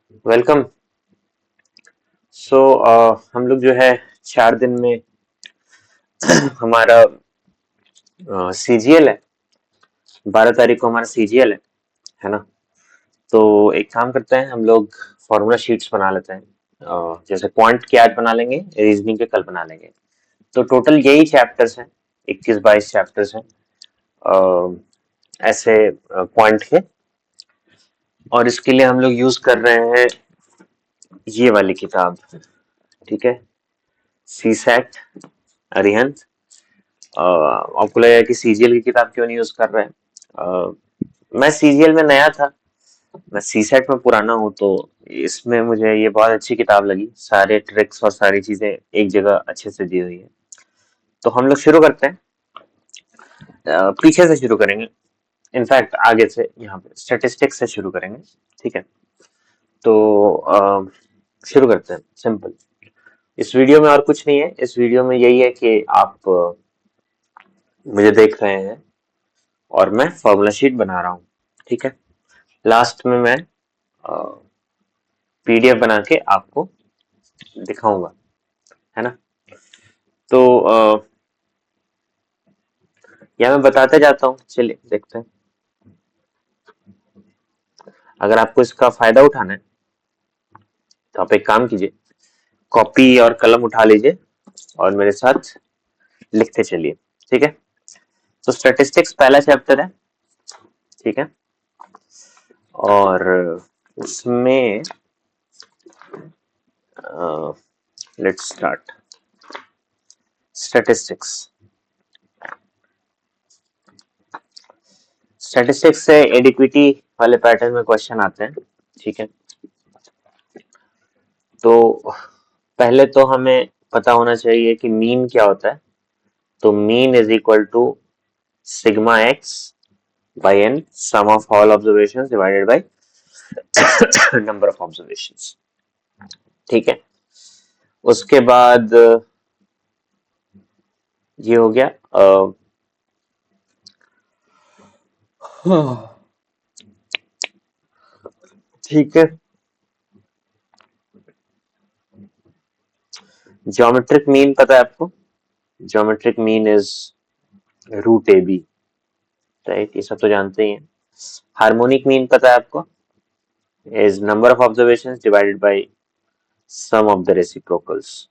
Welcome. हम लोग जो है 4 दिन में हमारा सीजीएल है। 12 तारीख को हमारा सीजीएल है ना। तो एक काम करते हैं, हम लोग फॉर्मूला शीट्स बना लेते हैं। जैसे क्वांट की आज बना लेंगे, रीजनिंग के कल बना लेंगे। तो टोटल यही चैप्टर्स हैं, 21-22 चैप्टर्स हैं ऐसे क्वांट के। और इसके लिए हम लोग यूज कर रहे हैं ये वाली किताब, ठीक है, सी सेट अरिहंत। आपको लगेगा कि सीजीएल की किताब क्यों नहीं यूज कर रहे हैं। मैं सीजीएल में नया था, मैं सी सेट में पुराना हूँ, तो इसमें मुझे ये बहुत अच्छी किताब लगी। सारे ट्रिक्स और सारी चीजें एक जगह अच्छे से दी हुई है। तो हम लोग शुरू करते हैं। पीछे से शुरू करेंगे, इनफैक्ट आगे से, यहाँ पे स्टेटिस्टिक्स से शुरू करेंगे। ठीक है, तो शुरू करते हैं सिंपल। इस वीडियो में और कुछ नहीं है, इस वीडियो में यही है कि आप मुझे देख रहे हैं और मैं फॉर्मूला शीट बना रहा हूँ। ठीक है, लास्ट में मैं पीडीएफ बना के आपको दिखाऊंगा, है ना। तो या मैं बताते जाता हूँ, चलिए देखते हैं। अगर आपको इसका फायदा उठाना है तो आप एक काम कीजिए, कॉपी और कलम उठा लीजिए और मेरे साथ लिखते चलिए। ठीक है, तो स्टैटिस्टिक्स पहला चैप्टर है। ठीक है, और उसमें लेट्स स्टार्ट स्टैटिस्टिक्स। स्टैटिस्टिक्स से एडिक्विटी वाले पैटर्न में क्वेश्चन आते हैं। ठीक है, तो पहले तो हमें पता होना चाहिए कि मीन क्या होता है। तो mean is equal to sigma X by N, sum of all observations divided by number of observations. ठीक है, उसके बाद ये हो गया। ठीक है, ज्योमेट्रिक मीन पता है आपको? Geometric mean is root A B, right, ये सब तो जानते ही हैं। हार्मोनिक मीन पता है आपको? Is number of observations divided by sum of the reciprocals.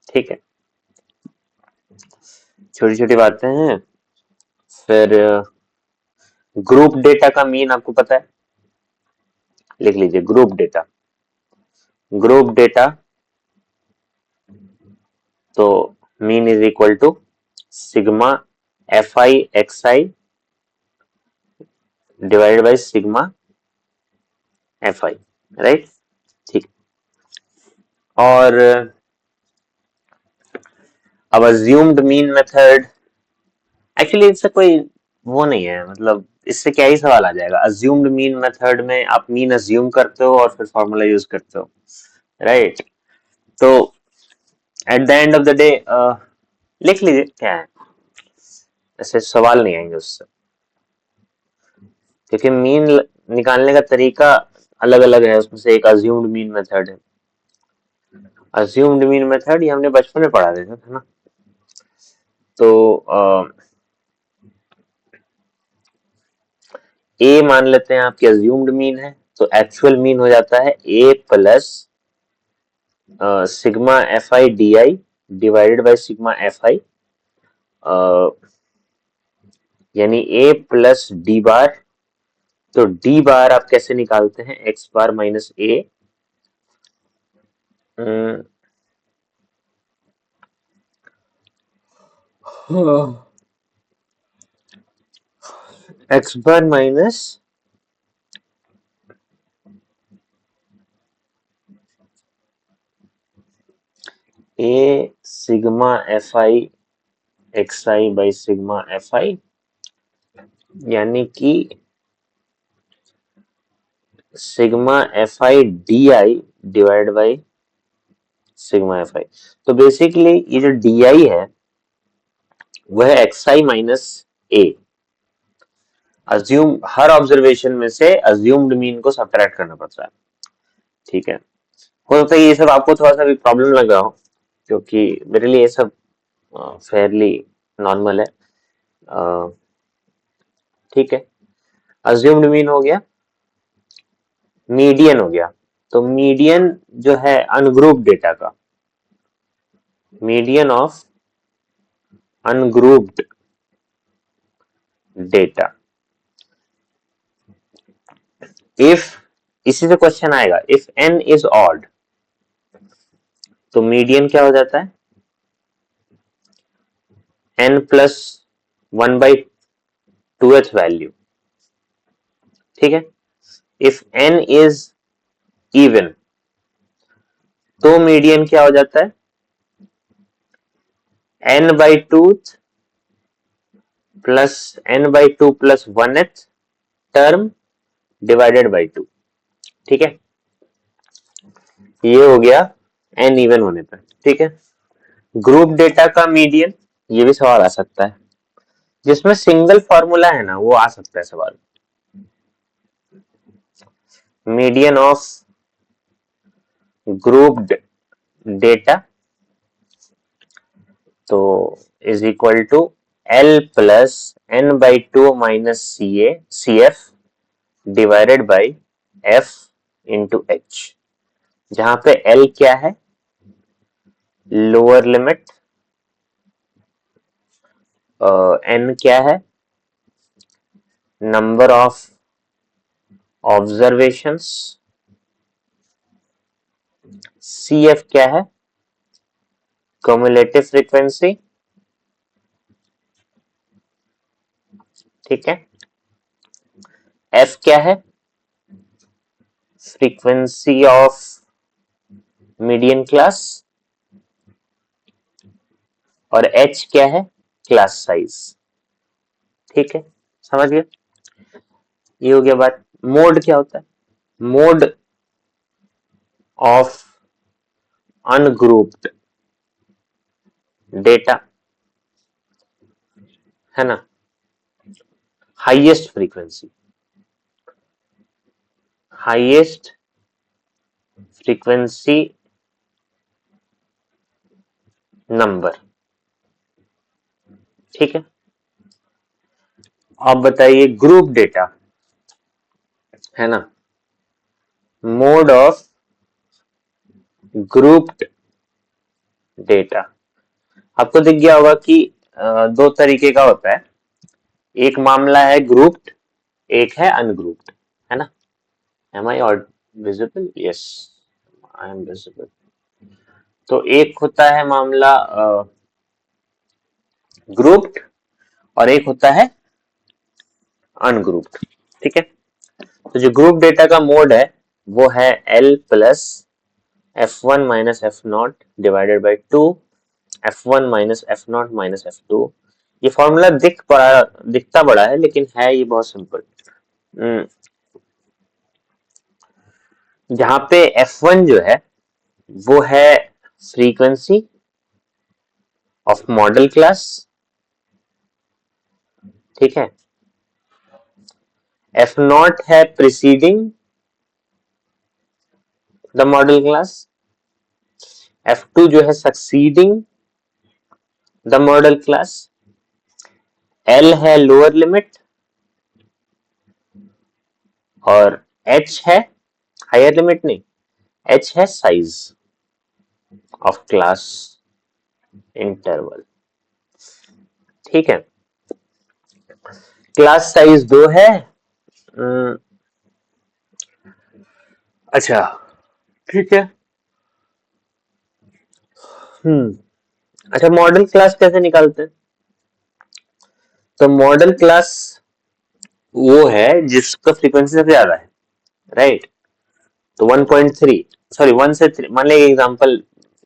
ठीक है, छोटी छोटी बातें हैं। फिर ग्रुप डेटा का मीन आपको पता है? लिख लीजिए, ग्रुप डेटा। ग्रुप डेटा, तो mean is equal to sigma F I X I divided by sigma F I, right. ठीक, और अब अज्यूम्ड मीन मेथड, एक्चुअली इससे कोई वो नहीं है, मतलब इससे क्या ही सवाल आ जाएगा। अज्यूम्ड मीन मेथड में आप मीन अज्यूम करते हो और फिर फॉर्मूला यूज करते हो, राइट। तो at the end of the day लिख लीजिए क्या है, ऐसे सवाल नहीं आएंगे उससे, क्योंकि मीन निकालने का तरीका अलग अलग है। उसमें से एक अज्यूम्ड मीन मेथड है। अज्यूम्ड मीन मेथड ये हमने बचपन में पढ़ा था ना। तो ए मान लेते हैं आपकी अज्यूम्ड मीन है, तो एक्चुअल मीन हो जाता है A plus sigma F I D I divided by sigma F I, यानी ए प्लस डी बार। तो डी बार आप कैसे निकालते हैं? X bar minus A, x bar minus A sigma F I X I by sigma F I, यानी कि sigma F I D I divide by sigma F आई। तो basically ये जो डी आई है वह है एक्स आई माइनस ए। Assume हर observation में से अज्यूम्ड मीन को सब्ट्रैक्ट करना पड़ता है। ठीक है, हो सकता है ये सब आपको थोड़ा सा भी प्रॉब्लम लग रहा हो, क्योंकि मेरे लिए ये सब फेयरली नॉर्मल है। ठीक है, अज्यूम्ड मीन हो गया, मीडियन हो गया। तो मीडियन जो है अनग्रुप डेटा का, median of ungrouped data. If, इसी से क्वेश्चन आएगा, इफ n इज ऑड, तो मीडियन क्या हो जाता है, n प्लस 1/2th वैल्यू। ठीक है, इफ n इज इवन, तो मीडियन क्या हो जाता है, n/2 plus n/2 plus 1th term divided by 2। ठीक है, ये हो गया n इवन होने पर। ठीक है, ग्रुप डेटा का मीडियन, ये भी सवाल आ सकता है, जिसमें सिंगल फॉर्मूला है ना, वो आ सकता है सवाल। मीडियन ऑफ ग्रुप्ड डेटा तो is equal to L plus n/2 minus CF divided by F into H, जहां पे L क्या है, लोअर लिमिट, n क्या है, नंबर ऑफ ऑब्जर्वेशंस, CF क्या है, क्युमुलेटिव फ्रीक्वेंसी। ठीक है, F क्या है, फ्रीक्वेंसी ऑफ मीडियन क्लास, और H क्या है, क्लास साइज। ठीक है, समझ गए, ये हो गया बात। मोड क्या होता है, मोड ऑफ अनग्रुप्ड डेटा, है ना, highest frequency, highest frequency number. ठीक है, आप बताइए ग्रुप डेटा, है ना, मोड ऑफ ग्रुप्ड डेटा। आपको दिख गया होगा कि दो तरीके का होता है, एक मामला है ग्रुप्ड, एक है अनग्रुप्ड, है ना। एम आई और visible, yes I am visible. तो एक होता है मामला ग्रुप्ड, और एक होता है अनग्रुप्ड। ठीक है, तो जो ग्रुप डेटा का मोड है वो है L plus F1 minus F not divided by 2 F1 minus F not minus F2। ये फॉर्मूला दिखता बड़ा है, लेकिन है ये बहुत सिंपल। जहां पे F1 जो है वो है फ्रीक्वेंसी ऑफ मॉडल क्लास। ठीक है, F0 है preceding the model class, F2 जो है succeeding the model class, L है लोअर लिमिट, और H है हायर लिमिट नहीं, H है साइज ऑफ क्लास इंटरवल। ठीक है, क्लास साइज 2 है। अच्छा, ठीक है। अच्छा, मॉडल क्लास कैसे निकालते हैं, तो मॉडल क्लास वो है जिसका फ्रीक्वेंसी सबसे ज्यादा है, राइट। तो 1.3, सॉरी 1 से 3, मान लिया एग्जांपल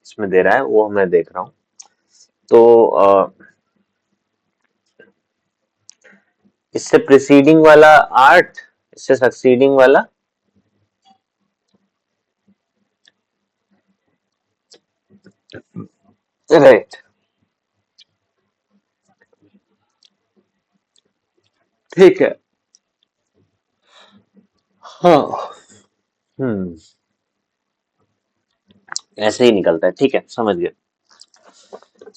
इसमें दे रहा है, वो मैं देख रहा हूं। तो इससे प्रीसीडिंग वाला 8, इससे सक्सीडिंग वाला 8, राइट। ठीक है, हाँ। हम्म। ऐसे ही निकलता है, ठीक है, समझ गए।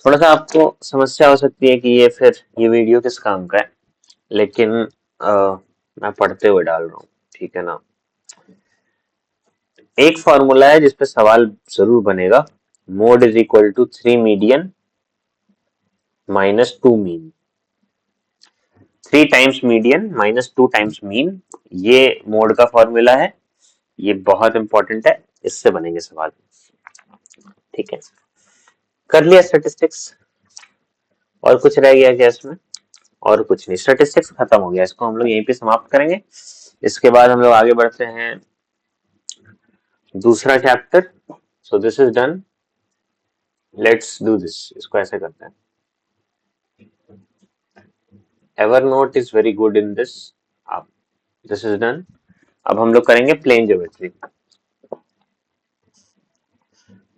थोड़ा सा आपको समस्या हो सकती है कि ये वीडियो किस काम का है, लेकिन मैं पढ़ते हुए डाल रहा हूँ, ठीक है ना। एक फॉर्मूला है जिसपे सवाल जरूर बनेगा। Mode is equal to 3 median minus 2 mean. 3 times median minus 2 times mean, ये मोड का फॉर्मूला है। ये बहुत इंपॉर्टेंट है, इससे बनेंगे सवाल, ठीक है। कर लिया स्टैटिस्टिक्स, और कुछ रह गया क्या इसमें? और कुछ नहीं, स्टैटिस्टिक्स खत्म हो गया, इसको हम लोग यहीं पे समाप्त करेंगे। इसके बाद हम लोग आगे बढ़ते हैं दूसरा chapter. So this is done, let's do this. इसको ऐसे करते हैं, ever note is very good in this. अब दिस इज डन। अब हम लोग करेंगे प्लेन ज्योमेट्री।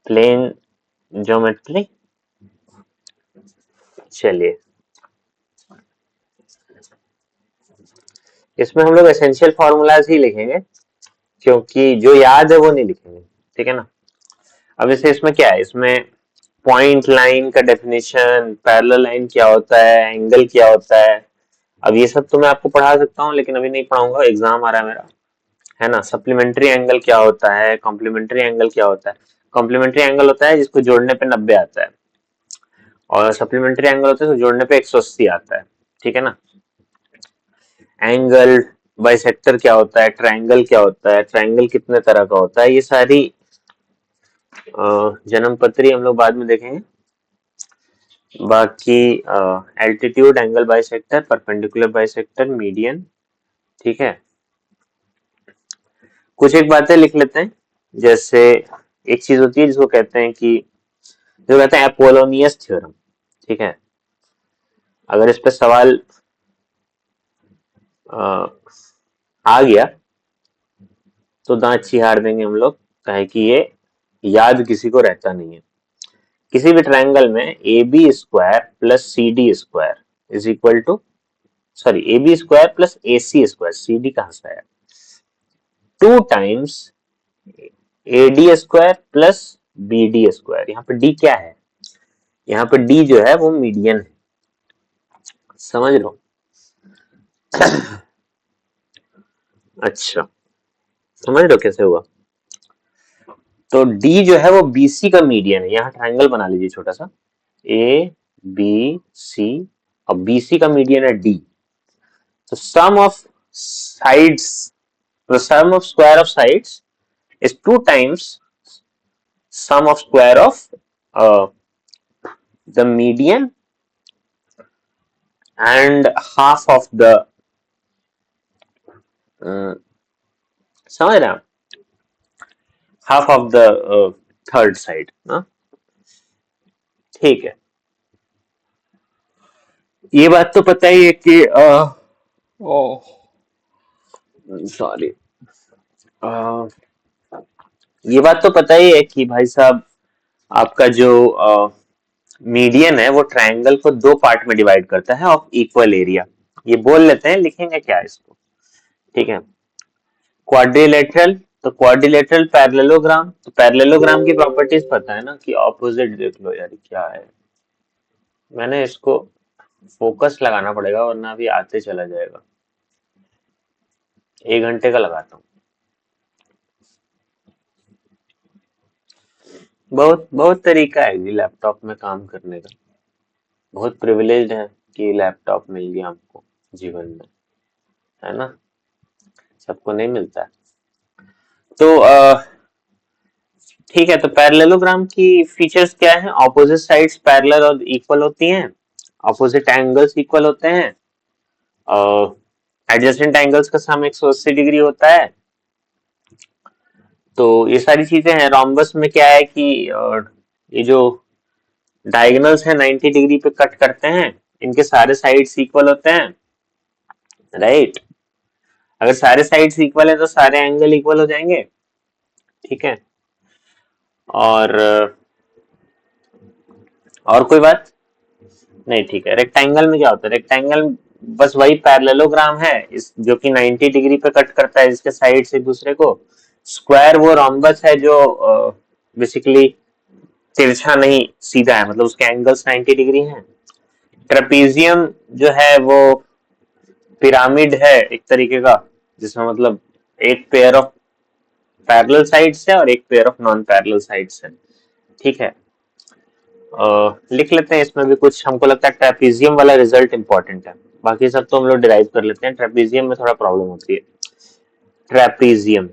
प्लेन ज्योमेट्री, चलिए। इसमें हम लोग एसेंशियल फॉर्मूलाज ही लिखेंगे, क्योंकि जो याद है वो नहीं लिखेंगे, ठीक है ना। अब जैसे इसमें क्या है, इसमें पॉइंट लाइन का डेफिनेशन, पैरेलल लाइन क्या होता है, एंगल क्या होता है। अब ये सब तो मैं आपको पढ़ा सकता हूँ, लेकिन अभी नहीं पढ़ाऊंगा, एग्जाम आ रहा है मेरा, है ना। सप्लीमेंट्री एंगल क्या होता है, कॉम्प्लीमेंट्री एंगल क्या होता है। कॉम्प्लीमेंट्री एंगल होता है जिसको जोड़ने पे 90 आता है, और सप्लीमेंट्री एंगल होता है जिसको जोड़ने पे 180 आता है, ठीक है ना। एंगल, बाइसेक्टर क्या होता है, ट्रायंगल क्या होता है, ट्रायंगल कितने तरह का होता है, ये सारी जन्मपत्री हम लोग बाद में देखेंगे। बाकी altitude, angle bisector, perpendicular bisector, median, ठीक है। कुछ एक बातें लिख लेते हैं, जैसे एक चीज होती है जिसको कहते हैं कि, जो कहते हैं अपोलोनियस थ्योरम, ठीक है। अगर इस पे सवाल आ गया तो दांत चिहाड़ देंगे हम लोग, कहे कि ये याद किसी को रहता नहीं है। किसी भी ट्रायंगल में A B square plus C D square is equal to, sorry, A B square plus A C square, C D कहां से आया, 2 times A D square plus B D square. यहाँ पे डी क्या है, यहाँ पे डी जो है वो मीडियन है, समझ लो। अच्छा, समझ लो कैसे हुआ। तो डी जो है वो बीसी का मीडियन है, यहाँ ट्रायंगल बना लीजिए छोटा सा, ए बी सी, और बीसी का मीडियन है डी। तो sum of sides, the sum of square of sides is 2 times sum of square of uh, the median and half of the समझ रहे हैं, half of the third side ना, ठीक है। ये बात तो पता ही है कि सॉरी, ये बात तो पता ही है कि भाई साहब, आपका जो मीडियन है वो ट्रायंगल को 2 पार्ट में डिवाइड करता है ऑफ इक्वल एरिया। ये बोल लेते हैं, लिखेंगे क्या इसको, ठीक है। क्वाड्रिलेटरल, तो क्वाड्रिलेटरल पैरेललोग्राम, तो पैरेललोग्राम की प्रॉपर्टीज पता है ना, कि ऑपोजिट, देख लो यार क्या है, मैंने इसको फोकस लगाना पड़ेगा वरना अभी आते चला जाएगा। 1 घंटे का लगाता हूँ। बहुत बहुत तरीका है जी लैपटॉप में काम करने का, बहुत प्रिविलेज्ड है कि लैपटॉप मिल गया हमको जीवन में, है ना, सबको नहीं मिलता है। तो ठीक है, तो पैरेललोग्राम की फीचर्स क्या है, ऑपोजिट साइड्स पैरेलल और इक्वल होती हैं, ऑपोजिट एंगल्स इक्वल होते हैं, एडजेसेंट एंगल्स का सम 180 डिग्री होता है। तो ये सारी चीजें हैं। रोम्बस में क्या है कि ये जो डायगोनल्स हैं 90 डिग्री पे कट करते हैं, इनके सारे साइड्स इक्वल होते हैं, राइट। अगर सारे साइड्स इक्वल है तो सारे एंगल इक्वल हो जाएंगे, ठीक है। और और कोई बात नहीं, ठीक है। रेक्टेंगल में क्या होता है, रेक्टेंगल बस वही पैरेललोग्राम है इस जो कि 90 डिग्री पे कट करता है इसके साइड से एक दूसरे को। स्क्वायर वो रोम्बस है जो बेसिकली तिरछा नहीं सीधा है, मतलब उसके एंगल्स 90 डिग्री हैं। ट्रेपीजियम जो है वो पिरामिड है एक तरीके का, जिसमें मतलब एक पेयर ऑफ पैरेलल साइड्स है और एक pair of non parallel sides है। ठीक है, लिख लेते हैं इसमें भी कुछ। हमको लगता है ट्रेपीजियम वाला रिजल्ट इंपॉर्टेंट है, बाकी सब तो हम लोग डिराइव कर लेते हैं, ट्रेपीजियम में थोड़ा प्रॉब्लम होती है। ट्रेपीजियम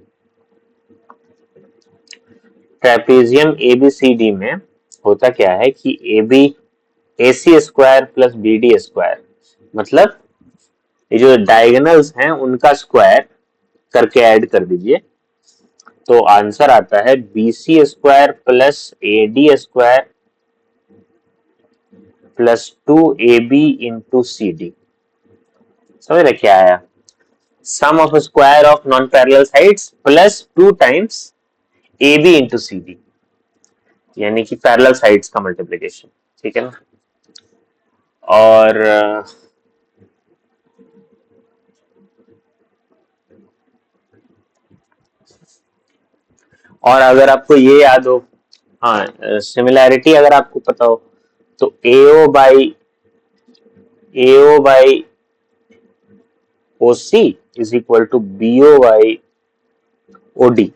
ट्रेपीजियम एबीसीडी में होता क्या है कि AC square plus BD square, मतलब ये जो डायगोनल्स हैं उनका स्क्वायर करके ऐड कर दीजिए, तो आंसर आता है BC square plus AD square plus 2AB into CD। समझ रहे क्या आया? Sum of square of non parallel sides plus 2 times AB into CD, यानी कि पैरेलल साइड्स का मल्टीप्लिकेशन। ठीक है ना? और अगर आपको ये याद हो, हाँ सिमिलैरिटी अगर आपको पता हो, तो AO by OC is equal to BO by OD,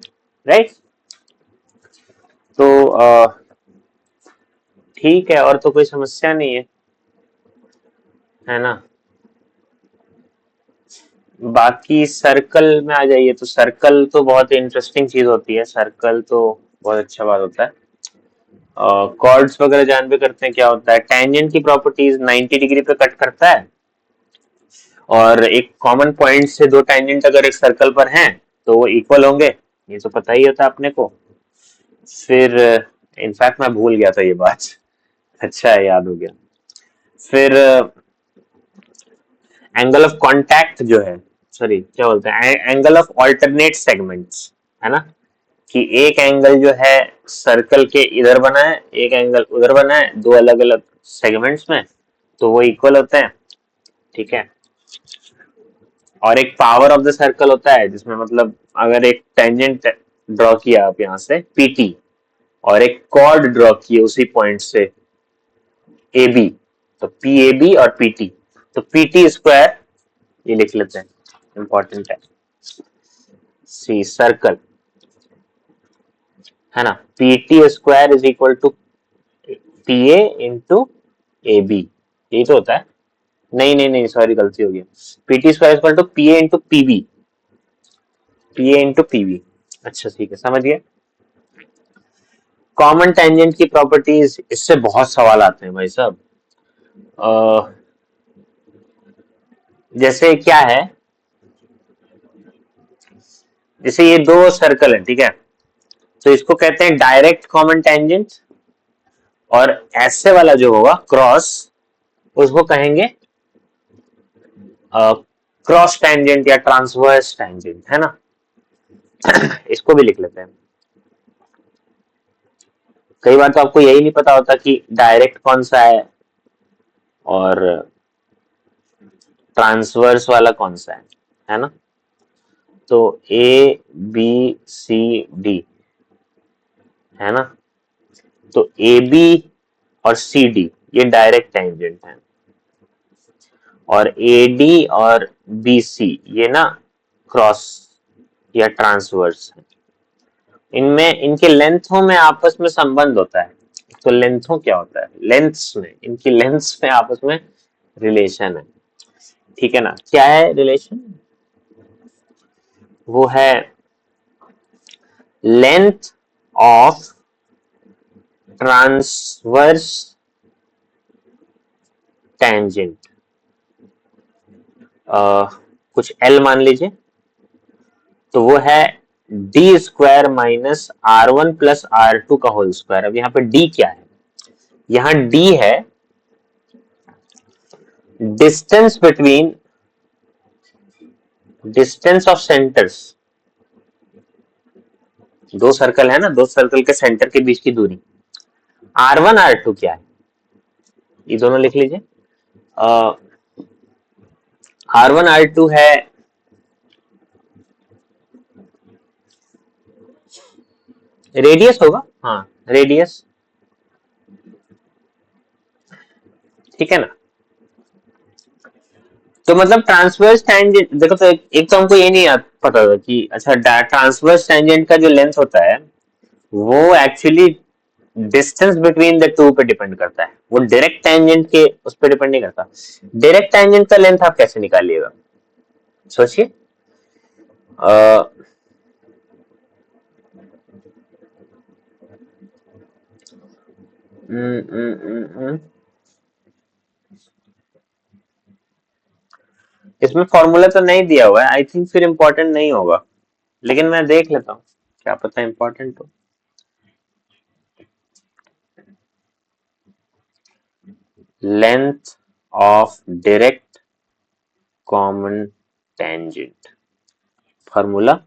right? तो ठीक है, और तो कोई समस्या नहीं है ना? बाकी सर्कल में आ जाइए, तो सर्कल तो बहुत इंटरेस्टिंग चीज होती है, सर्कल तो बहुत अच्छा बात होता है। कॉर्ड्स वगैरह जान भी करते हैं क्या होता है। टेंजेंट की प्रॉपर्टीज 90 डिग्री पे कट करता है, और एक कॉमन पॉइंट से दो टेंजेंट अगर एक सर्कल पर हैं तो वो इक्वल होंगे, ये तो पता ही होता है अपने को। फिर इनफैक्ट मैं भूल गया था ये बात, अच्छा है याद हो गया। फिर एंगल ऑफ कांटेक्ट जो है, सॉरी क्या बोलते हैं, एंगल ऑफ अल्टरनेट सेगमेंट्स, है ना, कि एक एंगल जो है सर्कल के इधर बना है, एक एंगल उधर बना है, दो अलग अलग सेगमेंट्स में, तो वो इक्वल होते हैं। ठीक है, और एक पावर ऑफ द सर्कल होता है जिसमें मतलब अगर एक टेंजेंट ड्रॉ किया आप यहाँ से PT, और एक कॉर्ड ड्रॉ किए उसी पॉइंट से AB, तो PAB और PT, तो PT स्क्वायर ये लिख लेते हैं, इंपॉर्टेंट है। सी सर्कल है ना, PT square is equal to PA into AB, यही तो होता है। नहीं नहीं नहीं, सॉरी गलती हो गई। PT square equal to PA into PB, PA into PB। अच्छा ठीक है, समझ गए। कॉमन टेंजेंट की प्रॉपर्टीज, इससे बहुत सवाल आते हैं भाई साहब। जैसे क्या है, जैसे ये दो सर्कल है, ठीक है, तो इसको कहते हैं डायरेक्ट कॉमन टेंजेंट, और ऐसे वाला जो होगा क्रॉस, उसको कहेंगे क्रॉस टेंजेंट या ट्रांसवर्स टेंजेंट, है ना। इसको भी लिख लेते हैं। कई बार तो आपको यही नहीं पता होता कि डायरेक्ट कौन सा और ट्रांसवर्स वाला कौन सा है ना। तो ABCD है ना, तो AB और CD ये डायरेक्ट टेंजेंट है, और AD और BC ये ना क्रॉस या ट्रांसवर्स है। इनमें इनके लेंथों में आपस में संबंध होता है। तो लेंथों क्या होता है, लेंथ्स में, इनकी लेंथ्स में आपस में रिलेशन है। ठीक है ना, क्या है रिलेशन? वो है लेंथ ऑफ ट्रांसवर्स टेंजेंट, कुछ L मान लीजिए, तो वो है D square minus R1 plus R2 का होल स्क्वायर। अब यहाँ पे D क्या है? यहाँ D है distance between, distance of centres, दो सर्कल है ना, दो सर्कल के सेंटर के बीच की दूरी। R1 R2 क्या है, ये दोनों लिख लीजिए। R1 R2 है, रेडियस होगा, हाँ रेडियस, ठीक है ना। तो मतलब ट्रांसवर्स टेंजेंट देखो, तो एक तो हमको ये नहीं पता था कि अच्छा ट्रांसवर्स टेंजेंट का जो लेंथ होता है वो actually distance between the two पे डिपेंड करता है, वो डायरेक्ट टेंजेंट के उस पर डिपेंड नहीं करता। डायरेक्ट टेंजेंट का लेंथ आप कैसे निकालिएगा, सोचिए। अ, हम्म, हम्म, इसमें फॉर्मूला तो नहीं दिया हुआ है, आई थिंक फिर इम्पोर्टेंट नहीं होगा, लेकिन मैं देख लेता हूँ, क्या पता इम्पोर्टेंट हो। Length of direct common tangent, formula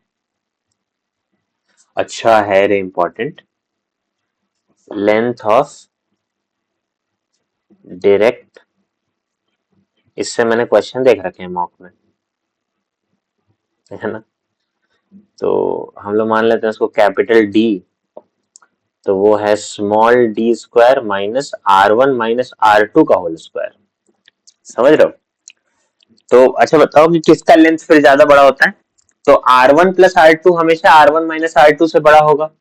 अच्छा है रे, इम्पोर्टेंट। लेंथ ऑफ डायरेक्ट, इससे मैंने क्वेश्चन देख रखे हैं मॉक में, है ना। तो हम लोग मान लेते हैं उसको कैपिटल डी, तो वो है small D square minus R1 minus R2 का होल स्क्वायर, समझ रहे हो। तो अच्छा बताओ कि किसका लेंथ फिर ज्यादा बड़ा होता है, तो R1 प्लस R2 हमेशा R1 माइनस R2 से बड़ा होगा,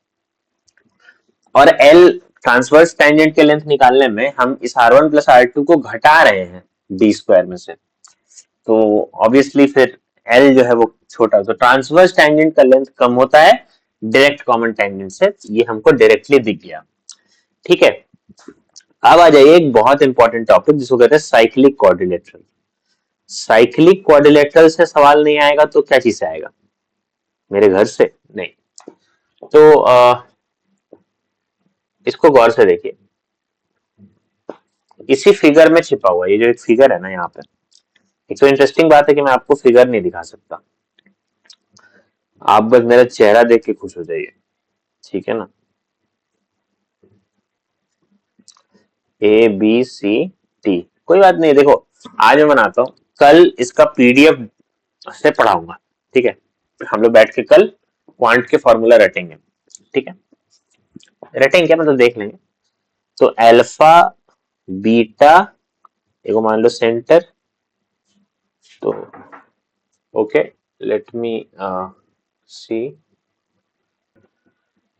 और L ट्रांसवर्स टेंजेंट के लेंथ निकालने में हम इस R1 प्लस R2 को घटा रहे हैं डी स्क्वायर में से, तो ऑब्वियसली फिर L जो है वो छोटा, तो ट्रांसवर्स टेंजेंट का लेंथ कम होता है डायरेक्ट कॉमन टेंजेंट से, ये हमको डायरेक्टली दिख गया, ठीक है। अब आ जाइए एक बहुत इंपॉर्टेंट टॉपिक जिसको कहते हैं साइक्लिक क्वाड्रिलेटरल। साइक्लिक क्वाड्रिलेटरल से सवाल नहीं आएगा तो क्या चीज से आएगा, मेरे घर से नहीं। तो इसको गौर से देखिए, इसी फिगर में छिपा हुआ ये जो एक फिगर है ना यहाँ पे, एक तो इंटरेस्टिंग बात है कि मैं आपको फिगर नहीं दिखा सकता, आप बस मेरा चेहरा देख के खुश हो जाइए, ठीक है ना। ABCD, कोई बात नहीं, देखो आज मैं बनाता हूँ, कल इसका PDF से पढ़ाऊंगा, ठीक है। हम लोग बैठ के कल क्वांट के फॉर्मूला रटेंगे, ठीक है। रटेंगे क्या मतलब देख लेंगे। तो अल्फा बीटा एगो मान लो सेंटर, तो ओके, लेट मी सी,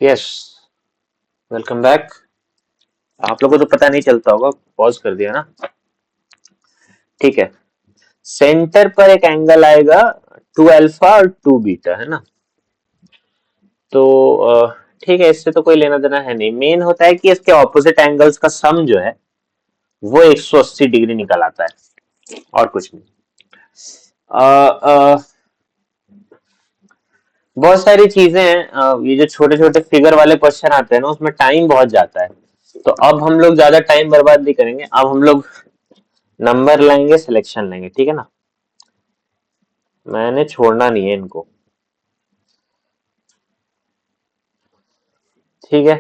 यस, वेलकम बैक। आप लोगों को तो पता नहीं चलता होगा, पॉज कर दिया ना, ठीक है। सेंटर पर एक एंगल आएगा 2 अल्फा और 2 बीटा, है ना। तो ठीक है, इससे तो कोई लेना देना है नहीं, मेन होता है कि इसके ऑपोजिट एंगल्स का सम जो है वो 180 डिग्री निकल आता है, और कुछ नहीं। अ, अ, बहुत सारी चीजें हैं, ये जो छोटे छोटे फिगर वाले क्वेश्चन आते हैं ना उसमें टाइम बहुत जाता है, तो अब हम लोग ज्यादा टाइम बर्बाद नहीं करेंगे, अब हम लोग नंबर लेंगे, सिलेक्शन लेंगे, ठीक है ना। मैंने छोड़ना नहीं है इनको, ठीक है।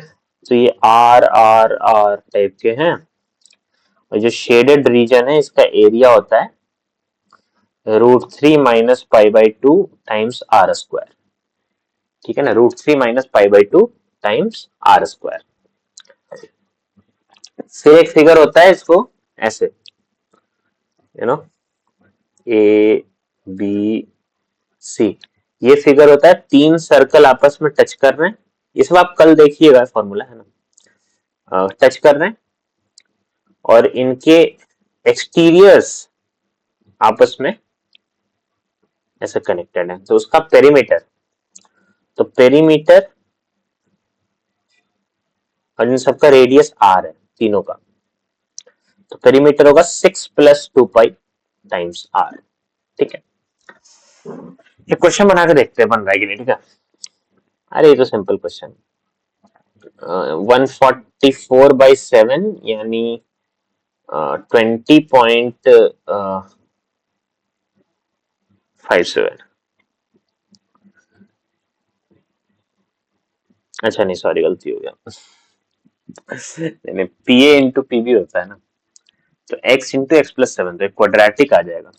तो ये आर आर आर टाइप के हैं, और जो शेडेड रीजन है इसका एरिया होता है √3 minus pi by two times R square, ठीक है ना, √3 minus pi by two times R square. फिर एक फिगर होता है इसको ऐसे, यू नो, ABC, ये फिगर होता है तीन सर्कल आपस में टच कर रहे हैं, ये सब आप कल देखिएगा फॉर्मूला, है ना, टच कर रहे हैं और इनके एक्सटीरियर्स आपस में ऐसे कनेक्टेड है, तो उसका पेरीमीटर, तो पेरीमीटर और इन सबका रेडियस R है तीनों का, तो पेरीमीटर होगा 6 + 2 पाई टाइम्स R, ठीक है। ये क्वेश्चन बना के देखते हैं बन रहा है कि नहीं, ठीक है। अरे ये तो सिंपल क्वेश्चन, 144/7 यानी 20.57, अच्छा नहीं सॉरी गलती हो गया, नहीं PA इंटू PB होता है ना, तो x into x plus seven, तो क्वाड्रेटिक आ जाएगा,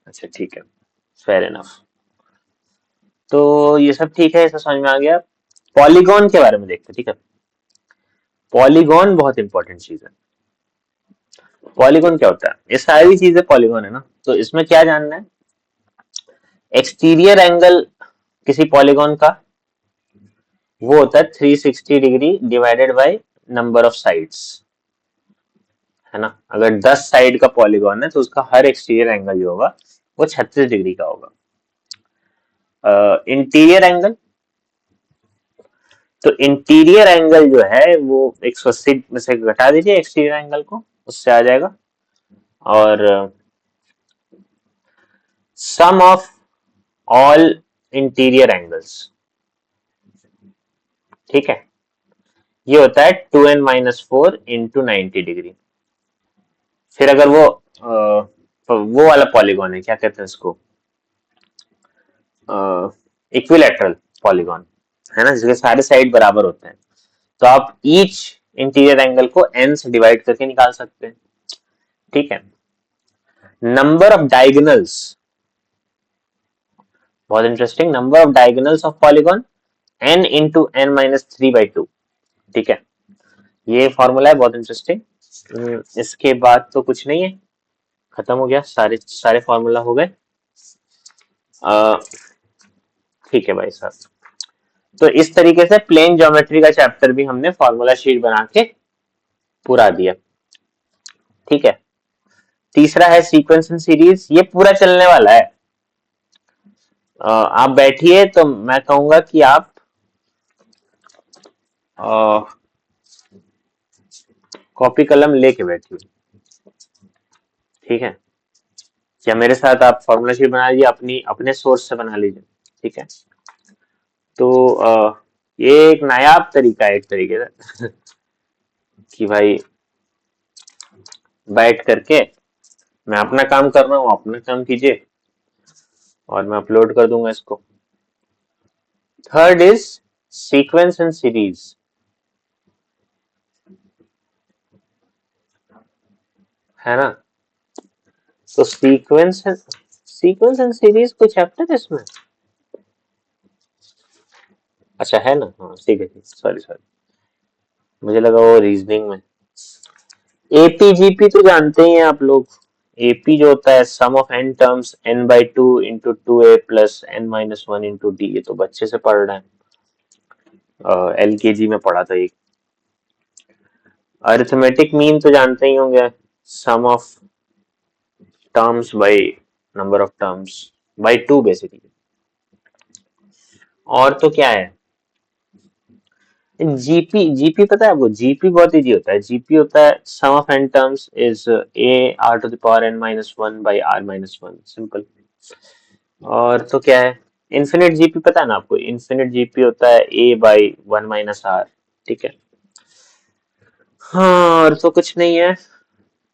अच्छा ठीक है, फेयर इनफ। तो ये सब ठीक है, ऐसा समझ में आ गया। पॉलीगॉन के बारे में देखते हैं, ठीक है। पॉलीगॉन बहुत इंपॉर्टेंट चीज है। पॉलीगॉन क्या होता है? ये सारी चीजें पॉलीगॉन है ना, तो इसमें क्या जानना है? एक्सटीरियर एंगल किसी पॉलीगॉन का वो होता है 360 degree divided by number of sides, है ना। अगर 10 साइड का पॉलीगॉन है तो उसका हर एक्सटीरियर एंगल जो होगा वो 36 डिग्री का होगा। इंटीरियर एंगल, तो इंटीरियर एंगल जो है वो 180 में से घटा दीजिए एक्सटीरियर एंगल को, उससे आ जाएगा। और सम ऑफ ऑल इंटीरियर एंगल्स, ठीक है, ये होता है 2n-4 इंटू 90 डिग्री। फिर अगर वो वाला पॉलीगॉन है, क्या कहते हैं इसको, इक्विलैटरल पॉलीगॉन, है ना, जिसके सारे साइड बराबर होते हैं, तो आप ईच इंटीरियर एंगल को n से डिवाइड करके निकाल सकते हैं, ठीक है। नंबर ऑफ डायगोनल्स, बहुत interesting, number of diagonals of polygon n into n-3/2, ठीक है। ये फॉर्मूला है, बहुत इंटरेस्टिंग। इसके बाद तो कुछ नहीं है, खत्म हो गया, सारे सारे फॉर्मूला हो गए। ठीक है भाई साहब। तो इस तरीके से प्लेन ज्योमेट्री का चैप्टर भी हमने फॉर्मूला शीट बना के पूरा दिया, ठीक है। तीसरा है सीक्वेंस एंड सीरीज, ये पूरा चलने वाला है। आप बैठिए तो मैं कहूंगा कि आप कॉपी कलम लेके बैठिए, ठीक है। या मेरे साथ आप फॉर्मूला शीट बना लीजिए, अपनी अपने सोर्स से बना लीजिए, ठीक है। तो ये एक नायाब तरीका है एक तरीके से कि भाई बैठ करके मैं अपना काम कर रहा हूँ, अपना काम कीजिए और मैं अपलोड कर दूंगा इसको। Third is sequence and series, है ना। तो सीक्वेंस एंड सीरीज कोई चैप्टर है इसमें? अच्छा है ना, हाँ ठीक है, सॉरी सॉरी, मुझे लगा वो रीजनिंग में। एपी जीपी तो जानते ही हैं आप लोग। एपी जो होता है sum of N terms n/2 into 2a plus n-1 into D, ये तो बच्चे से पढ़ रहे हैं, एलकेजी में पढ़ा था ये। अरिथमेटिक मीन तो जानते ही होंगे, sum of terms by number of terms by 2 basically. और तो क्या है, जीपी, जीपी पता है आपको? जीपी बहुत इजी होता है। जीपी होता है sum of N terms is a r⁻n-1 by r-1, simple. और तो क्या है, इन्फिनिट जीपी पता है ना आपको? इन्फिनिट जीपी होता है a/1 - r, ठीक है। हाँ, और तो कुछ नहीं है।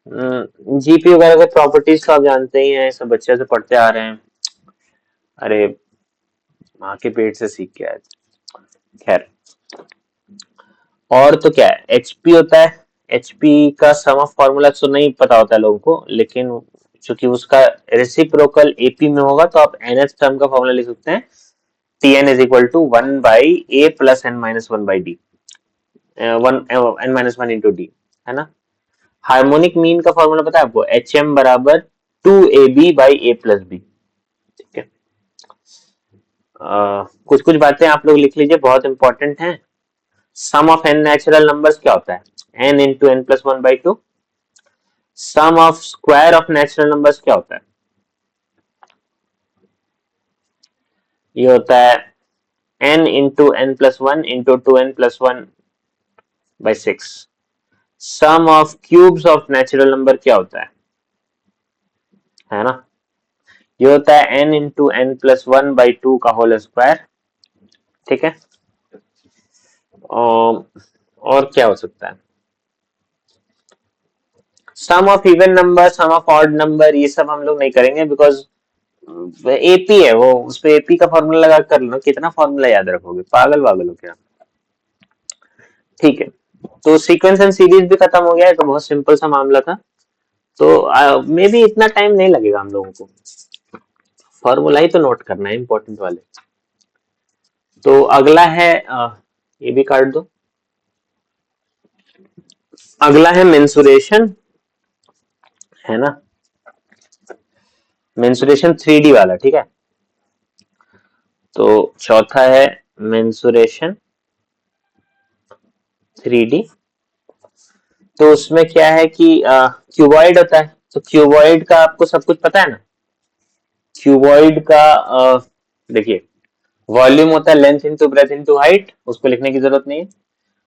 जीपी वगैरह के प्रॉपर्टीज तो आप जानते ही हैं, सब बच्चे से पढ़ते आ रहे हैं। अरे माँ के पेट से सीख के आए, खैर। और तो क्या है, एचपी होता है। एचपी का सम ऑफ फॉर्मूला तो नहीं पता होता है लोगों को, लेकिन चूंकि उसका रेसिप्रोकल एपी में होगा तो आप nth टर्म का फॉर्मूला लिख सकते हैं, Tn is equal to 1/a plus n-1/d, 1 n-1 into D, है ना। हार्मोनिक मीन का फॉर्मूला पता है आपको? hm बराबर 2ab/a+b, ठीक है। कुछ कुछ बातें आप लोग लिख लीजिए, बहुत इंपॉर्टेंट है। Sum of N natural numbers क्या होता है? n into n+1/2। Sum of square of natural numbers क्या होता है? ये होता है n into n+1 into 2n+1/6। Sum of cubes of natural number क्या होता है ना। ये होता है n इंटू n+1/2 का होल स्क्वायर, ठीक है। और क्या हो सकता है? Sum of even number, sum of odd number, ये सब हम लोग नहीं करेंगे बिकॉज एपी है वो, उस पे एपी का फॉर्मूला लगा कर लो, कितना फॉर्मूला याद रखोगे, पागल वागल हो क्या। ठीक है, तो सीक्वेंस एंड सीरीज भी खत्म हो गया है, तो बहुत सिंपल सा मामला था। तो मे बी इतना टाइम नहीं लगेगा हम लोगों को, फॉर्मूला ही तो नोट करना है इंपॉर्टेंट वाले। तो अगला है ये भी काट दो। अगला है मेंसुरेशन, है ना, मेंसुरेशन 3D वाला, ठीक है। तो चौथा है मेंसुरेशन 3D। तो उसमें क्या है कि क्यूबॉइड होता है, तो क्यूबॉइड का आपको सब कुछ पता है ना। क्यूबॉइड का देखिए, वॉल्यूम होता है length into breadth into height, उसको लिखने की जरूरत नहीं है।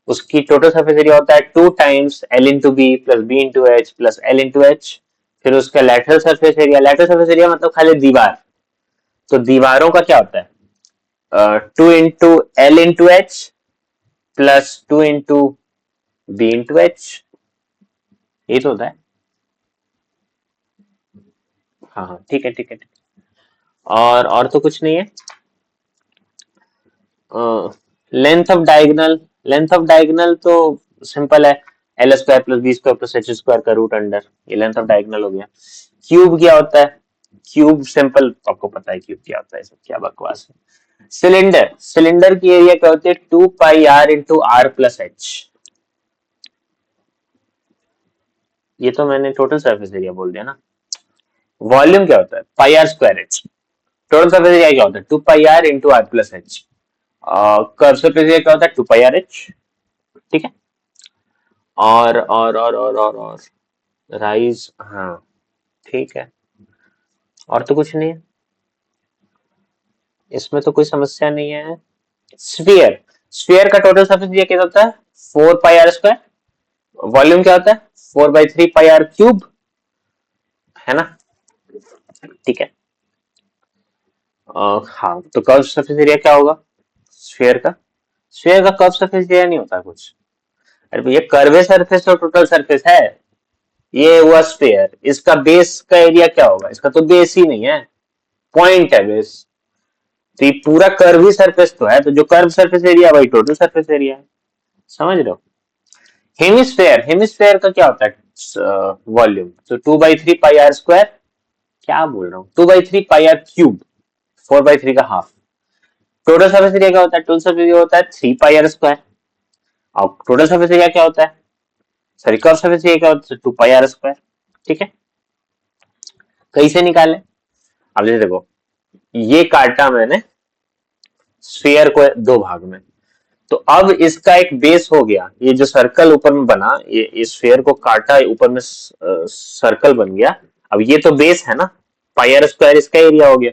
उसकी टोटल सरफेस एरिया होता है 2 times L into B plus B into H plus L into H. फिर उसका lateral surface area, lateral surface area मतलब खाली दीवार, तो दीवारों का क्या होता है 2 into L into H plus 2 into B into H, ये तो होता है। हाँ हाँ ठीक है ठीक है ठीक है। और तो कुछ नहीं है। Length of diagonal, length of diagonal तो सिंपल है, L square plus B square plus H square का रूट अंडर, ये लेंथ ऑफ डायगोनल हो गया। क्यूब क्या होता है, क्यूब सिंपल आपको पता है क्यूब क्या होता है, सब क्या बकवास है। सिलेंडर, सिलेंडर की एरिया क्या होती है 2 pi R into R plus H. ये तो मैंने टोटल सरफेस एरिया बोल दिया ना। वॉल्यूम क्या होता है pi R square H. Total surface area क्या होता है 2 pi R into R plus H. Curve surface area क्या होता है 2 पाई आर एच, ठीक है। और राइज, हाँ ठीक है। और तो कुछ नहीं है, इसमें तो कोई समस्या नहीं है। स्फीयर, स्फीयर का टोटल सरफेस एरिया क्या होता है 4 पाई आर स्क्वायर। वॉल्यूम क्या होता है 4/3 पाई आर क्यूब, है ना, ठीक है। हाँ तो कर्व सरफेस एरिया क्या होगा स्फीयर का, स्फीयर का कर्व सरफेस एरिया नहीं होता कुछ। अरे भैया कर्वे सरफेस तो टोटल सरफेस है, ये हुआ स्फीयर, इसका बेस का एरिया क्या होगा, इसका तो बेस ही नहीं है, पॉइंट है बेस। तो ये पूरा कर्व ही सरफेस तो है, तो जो कर्व सरफेस एरिया वही टोटल सरफेस एरिया है, समझ रहे हो। हेमिस्फेयर, हेमिस्फेयर का क्या होता है वॉल्यूम, तो 2/3 पाई आर स्क्वायर, क्या बोल रहा हूँ 2/3 पाई आर क्यूब, 4/3 का हाफ। टोटल सरफेस एरिया क्या होता है, टोटल सरफेस एरिया होता है 3 पाई आर स्क्वायर। अब टोटल सरफेस एरिया क्या होता है, सॉरी कर्व सरफेस एरिया क्या होता है 2 पाई आर स्क्वायर, ठीक है। कैसे निकाले, अब जैसे देखो ये काटा मैंने स्फीयर को दो भाग में, तो अब इसका एक बेस हो गया, ये जो सर्कल ऊपर में बना, ये स्फीयर को काटा ऊपर में सर्कल बन गया। अब ये तो बेस है ना, पाई आर स्क्वायर इसका एरिया हो गया।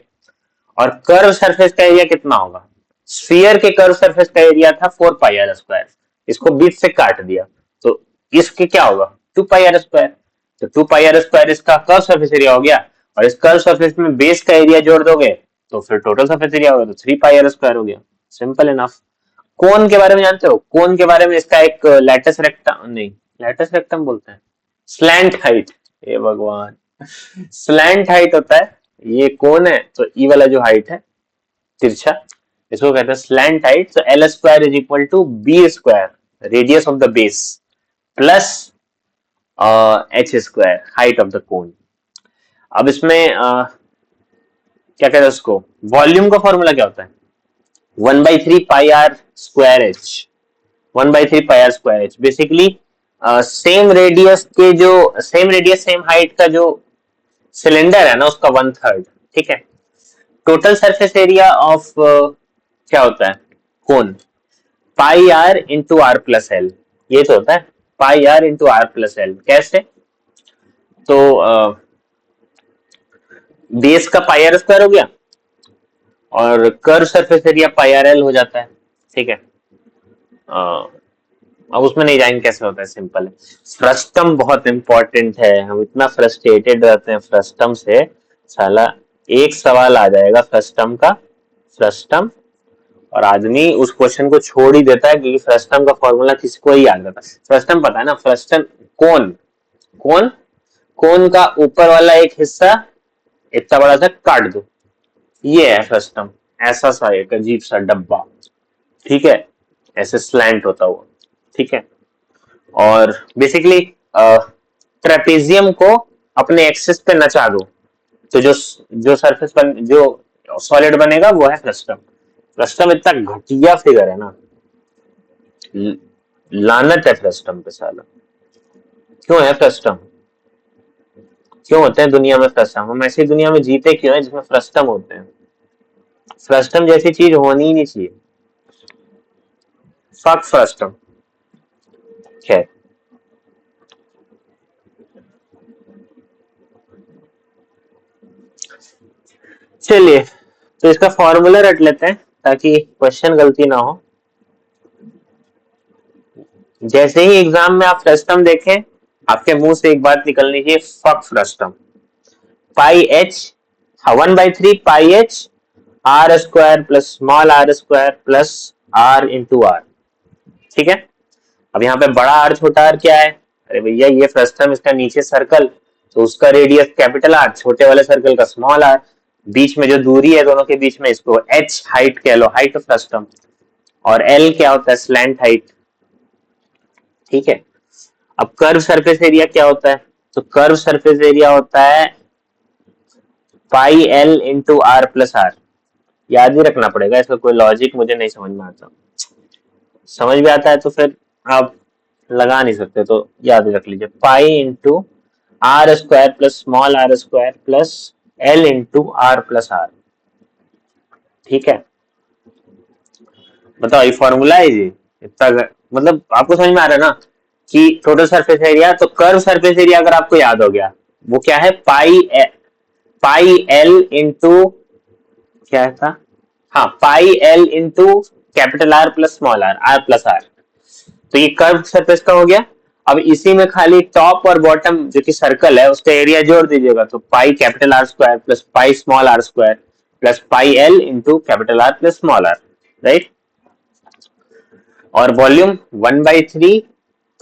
और कर्व सरफेस का एरिया कितना होगा, स्फीयर के कर्व सरफेस का एरिया था 4 पाई आर स्क्वायर, इसको बीच से काट दिया, तो इसके क्या होगा 2 पाई आर स्क्वायर। तो 2 पाई आर स्क्वायर इसका कर्व सरफेस एरिया हो गया, और इस कर्व सरफेस में बेस का एरिया जोड़ दोगे तो फिर टोटल सरफेस एरिया होगा, तो 3 पाई आर स्क्वायर हो गया, सिंपल इनफ। कोन के बारे में जानते हो, कोन के बारे में इसका एक लैटिस रेक्टम, नहीं लैटिस रेक्टम बोलते हैं, स्लैंट हाइट, हे भगवान, स्लैंट हाइट होता है। ये कोन है तो ई वाला जो हाइट है तिरछा, इसको कहते हैं स्लैंट हाइट। तो L square is equal to B square radius of the base plus H square height of the cone. अब इसमें क्या कहते हैं उसको, वॉल्यूम का फॉर्मूला क्या होता है 1/3 pi R square H, 1/3 pi R square H basically same radius के जो, सेम रेडियस सेम हाइट का जो सिलेंडर है ना उसका 1/3, ठीक है। टोटल सरफेस एरिया ऑफ क्या होता है cone, pi R into R plus L, ये तो होता है pi R into R plus L. कैसे, तो बेस का पाई आर स्क्वायर हो गया और curve surface area pi R L हो जाता है, ठीक है। अब उसमें नहीं जाएंगे कैसे होता है, सिंपल है। फ्रस्टम बहुत इंपॉर्टेंट है, हम इतना फ्रस्ट्रेटेड रहते हैं फ्रस्टम से, साला एक सवाल आ जाएगा फ्रस्टम का, फ्रस्टम, और आदमी उस क्वेश्चन को छोड़ ही देता है क्योंकि फ्रस्टम का फॉर्मूला किसी को ही याद रहता है। फ्रस्टम पता है ना, फ्रस्टम कोन, कोन, कोन का ऊपर वाला एक हिस्सा इतना बड़ा सा काट दो, ये है फ्रस्टम, ऐसा सा एक अजीब सा डब्बा, ठीक है, ऐसे स्लैंट होता हुआ, ठीक है। और बेसिकली ट्रेपेजियम को अपने एक्सिस पे नचा दो, तो जो सरफेस बन जो सॉलिड बनेगा वो है फ्रस्टम। फ्रस्टम इतना घटिया फिगर है ना, लानत है फ्रस्टम पे साला। क्यों है फ्रस्टम? क्यों होते हैं दुनिया में फ्रस्टम? हम ऐसी दुनिया में जीते क्यों है जिसमें फ्रस्टम होते हैं? फ्रस्टम जैसी चीज होनी ही नहीं चाहिए। फक फ्रस्टम। खैर, चलिए तो इसका फॉर्मूला रट लेते हैं ताकि क्वेश्चन गलती ना हो। जैसे ही एग्जाम में आप फ्रस्टम देखें, आपके मुंह से एक बात निकलनी चाहिए, फक frustum. Pi H, 1/3 pi H R square plus small R square plus R into R. ठीक है, अब यहाँ पे बड़ा आर छोटा आर क्या है? अरे भैया ये फ्रस्टम, इसका नीचे सर्कल, तो उसका रेडियस कैपिटल आर, छोटे वाले सर्कल का स्मॉल आर, बीच में जो दूरी है दोनों के बीच में इसको एच हाइट कह लो, हाइट ऑफ फ्रस्टम। और एल क्या होता है? Slant height. ठीक है, अब कर्व सरफेस एरिया क्या होता है? तो कर्व सरफेस एरिया होता है pi L into R plus R. याद ही रखना पड़ेगा, इसका कोई लॉजिक मुझे नहीं समझ में आता। समझ में आता है तो फिर आप लगा नहीं सकते, तो याद रख लीजिए, pi into R square plus small R square plus L into R plus R. ठीक है, बताओ ये फॉर्मूला है जी इतना, मतलब आपको समझ में आ रहा है ना कि टोटल सरफेस एरिया, तो कर्व सरफेस एरिया अगर आपको याद हो गया वो क्या है? पाई एल इंटू क्या था? हाँ, pi L into capital R plus small R, R plus R. तो ये कर्व सरफेस का हो गया। अब इसी में खाली टॉप और बॉटम जो कि सर्कल है उसका एरिया जोड़ दीजिएगा, तो pi capital R square plus pi small R square plus pi L into capital R plus small R, right. और volume 1/3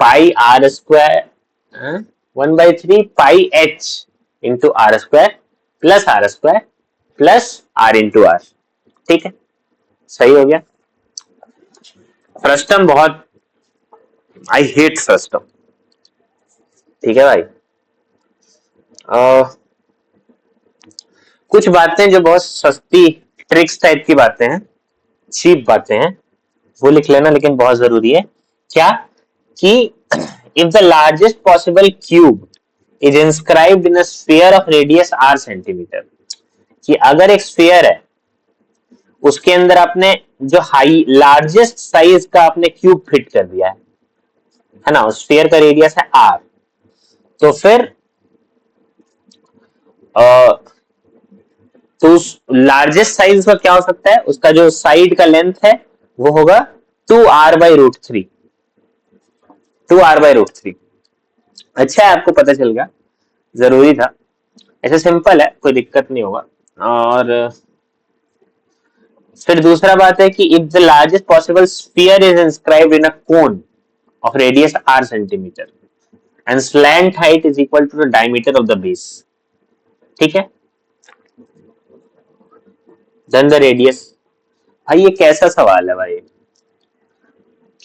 pi R square, 1/3 pi H into R square plus R into R. ठीक है, सही हो गया। Frustum बहुत, I hate frustum. ठीक है भाई, कुछ बातें जो बहुत सस्ती ट्रिक्स टाइप की बातें हैं, चीप बातें हैं, वो लिख लेना, लेकिन बहुत जरूरी है। क्या? कि if the largest possible cube is inscribed in a sphere of radius R centimetre, कि अगर एक स्फीयर है उसके अंदर आपने जो हाई लार्जेस्ट साइज का आपने क्यूब फिट कर दिया है ना, उस स्फीयर का रेडियस है आर, तो फिर तो उस लार्जेस्ट साइज का क्या हो सकता है? उसका जो साइड का लेंथ है वो होगा 2r/√3। 2r/√3। अच्छा है, आपको पता चल गया, जरूरी था। ऐसे सिंपल है, कोई दिक्कत नहीं होगा। और फिर दूसरा बात है कि if the largest possible sphere is inscribed in a cone of radius r centimetre and slant height is equal to the diameter of the base. ठीक है, देन द रेडियस। भाई ये कैसा सवाल है भाई,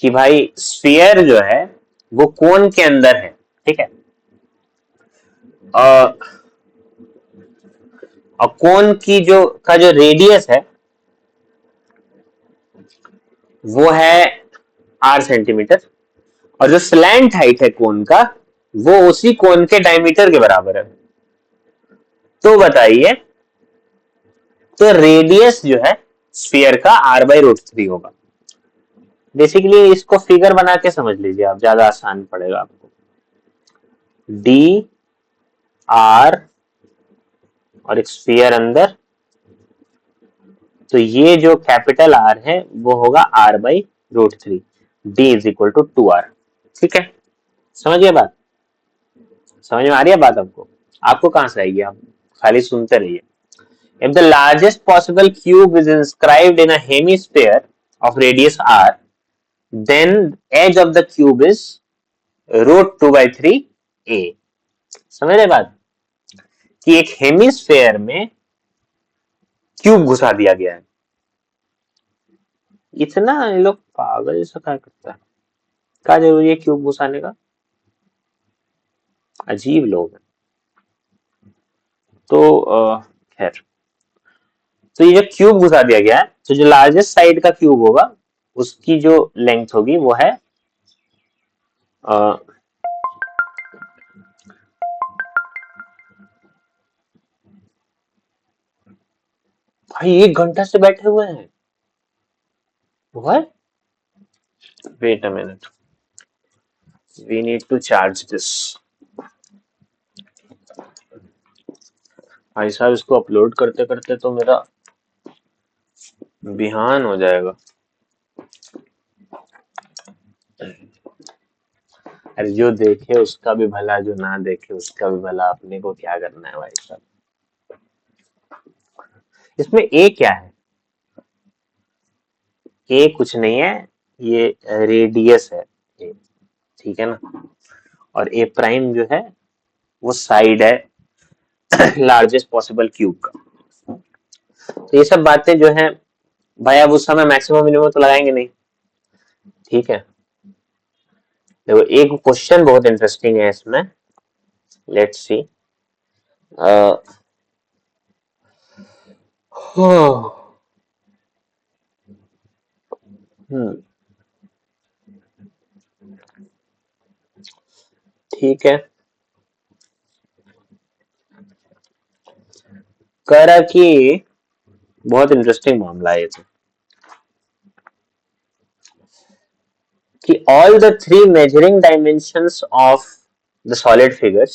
कि भाई स्फीयर जो है वो कोन के अंदर है, ठीक है, और कोन की जो रेडियस है वो है r सेंटीमीटर, और जो स्लैंट हाइट है कोन का वो उसी कोन के डायमीटर के बराबर है। तो बताइए, तो रेडियस जो है स्फीयर का r/√3 होगा। बेसिकली इसको फिगर बना के समझ लीजिए आप, ज्यादा आसान पड़ेगा आपको। डी आर और एक स्फीयर अंदर, तो ये जो कैपिटल आर है वो होगा r/√3, D is equal to 2r। ठीक है, समझिए बात, समझ में आ रही है बात आपको? आपको कहां से आएगी, आप खाली सुनते रहिए। If the largest possible cube is inscribed in a hemisphere of radius r, then edge of the cube is √2/3 a। समझ रहे बात, कि एक हेमिस्फेयर में क्यूब घुसा दिया गया है। इतना ये लोग पागल जैसा क्या करता है, क्या जरूरी है क्यूब घुसाने का? अजीब लोग हैं। तो खैर, तो ये जो क्यूब घुसा दिया गया है, तो जो लार्जेस्ट साइड का क्यूब होगा उसकी जो लेंथ होगी वो है भाई 1 घंटा से बैठे हुए हैं। What? Wait a minute. We need to charge this. भाई साहब इसको अपलोड करते करते तो मेरा बिहान हो जाएगा। अरे जो देखे उसका भी भला, जो ना देखे उसका भी भला, अपने को क्या करना है भाई साहब। इसमें ए क्या है? ए कुछ नहीं है, ये रेडियस है ए, ठीक है ना। और ए प्राइम जो है वो साइड है लार्जेस्ट पॉसिबल क्यूब का। तो ये सब बातें जो है भाई, अब उस समय मैक्सिमम मिनिमम तो लगाएंगे नहीं, ठीक है। देखो एक क्वेश्चन बहुत इंटरेस्टिंग है इसमें, लेट्स सी। ठीक है, कह रहा कि बहुत इंटरेस्टिंग मामला है ये तो, कि all the three measuring dimensions of the solid figures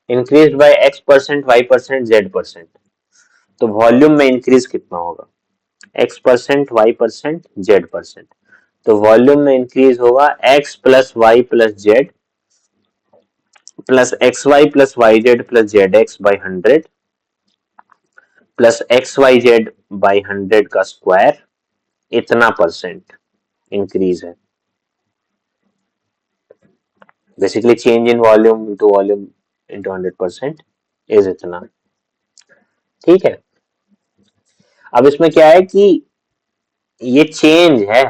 increased by x%, y%, z%। तो वॉल्यूम में इंक्रीज कितना होगा? x%, y%, z%। तो वॉल्यूम में इंक्रीज होगा x plus Y plus Z plus X Y plus Y Z plus Z X by 100 plus X Y Z by 100 का square, इतना percent increase है। Basically change in volume into 100% is इतना, ठीक है। अब इसमें क्या है कि ये चेंज है,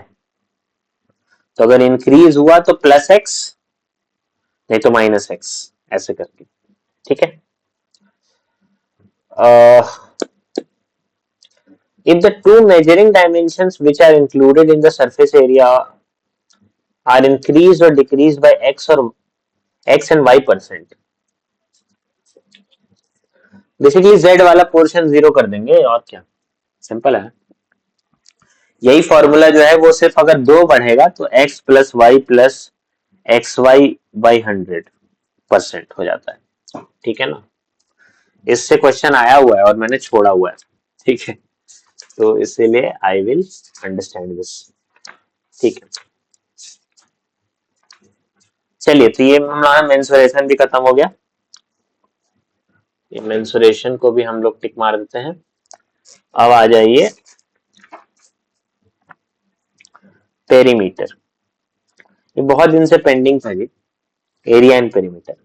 तो अगर इंक्रीज हुआ तो प्लस एक्स, नहीं तो माइनस एक्स, ऐसे करके, ठीक है। If the two measuring dimensions which are included in the surface area are increased or decreased by x and y%, basically z वाला पोर्शन जीरो कर देंगे, और क्या, सिंपल है। यही फॉर्मूला जो है वो सिर्फ अगर दो बढ़ेगा तो x plus Y plus X Y by 100% हो जाता है, ठीक है ना। इससे क्वेश्चन आया हुआ है और मैंने छोड़ा हुआ है, ठीक है, तो इसीलिए आई विल अंडरस्टैंड दिस, ठीक है। चलिए, तो ये हमारा मेंसुरेशन भी खत्म हो गया, ये मेंसुरेशन को भी हम लोग टिक मार देते हैं। अब आ जाइए पेरीमीटर। ये बहुत दिन से पेंडिंग था जी, एरिया एंड पेरीमीटर।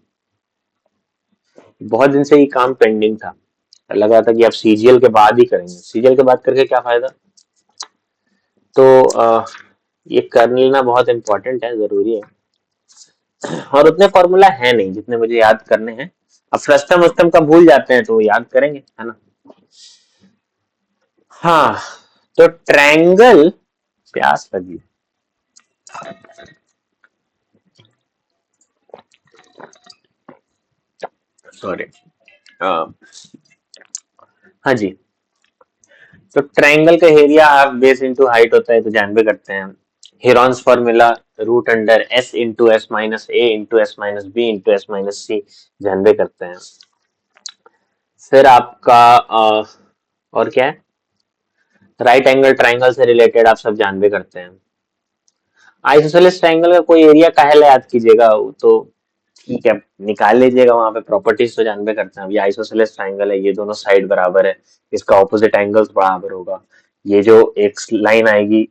बहुत दिन से ये काम पेंडिंग था, लगा था कि अब सीजीएल के बाद ही करेंगे। सीजीएल के बाद करके क्या फायदा, तो ये कर लेना बहुत इंपॉर्टेंट है, जरूरी है। और उतने फॉर्मूला है नहीं जितने मुझे याद करने हैं। अब फ्रस्टम उस्टम का भूल जाते हैं तो याद करेंगे, है ना। हाँ, तो ट्रायंगल, प्यास लगी, सॉरी। हाँ जी, तो ट्रायंगल का area half base into height होता है, तो जानबे करते हैं। Heron's formula root under S into S minus A into S minus B into S minus C, जानबे करते हैं। फिर आपका और क्या है, राइट एंगल ट्रायंगल से रिलेटेड आप सब जानबे करते हैं। आइसोसेलेस ट्रायंगल का कोई एरिया काहे याद कीजिएगा, तो ठीक है निकाल लीजिएगा, वहां पे प्रॉपर्टीज तो जानबे करते हैं। अब ये आइसोसेलेस ट्रायंगल है, ये दोनों साइड बराबर है, इसका ऑपोजिट एंगल्स बराबर होगा। ये जो एक लाइन आएगी,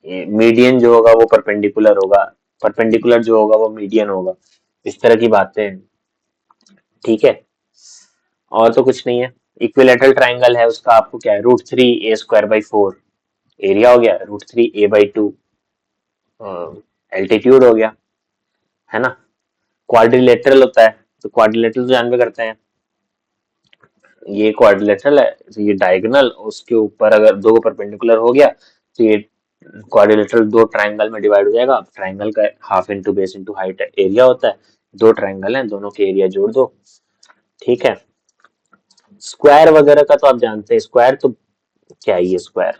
मीडियन जो होगा वो परपेंडिकुलर होगा, परपेंडिकुलर जो होगा वो मीडियन होगा, इस तरह की बातें हैं, ठीक है। और तो कुछ नहीं है। इक्विलेटरल ट्राइंगल है, उसका आपको क्या है, √3a² बाई 4 एरिया हो गया, √3a/2 एल्टीट्यूड हो गया, है ना। क्वाड्रिलेटरल होता है, तो क्वाड्रिलेटरल तो जानबे करते हैं, ये क्वाड्रिलेटरल है, तो ये डायगोनल, उसके ऊपर अगर दो परपेंडिकुलर हो गया तो ये क्वाड्रिलेटरल दो ट्रायंगल में डिवाइड हो जाएगा। ट्रायंगल का half into base into height area होता है। दो ट्रायंगल हैं, दोनों के एरिया जोड़ दो, ठीक है। स्क्वायर वगैरह का तो आप जानते हैं, स्क्वायर तो क्या है, ये स्क्वायर,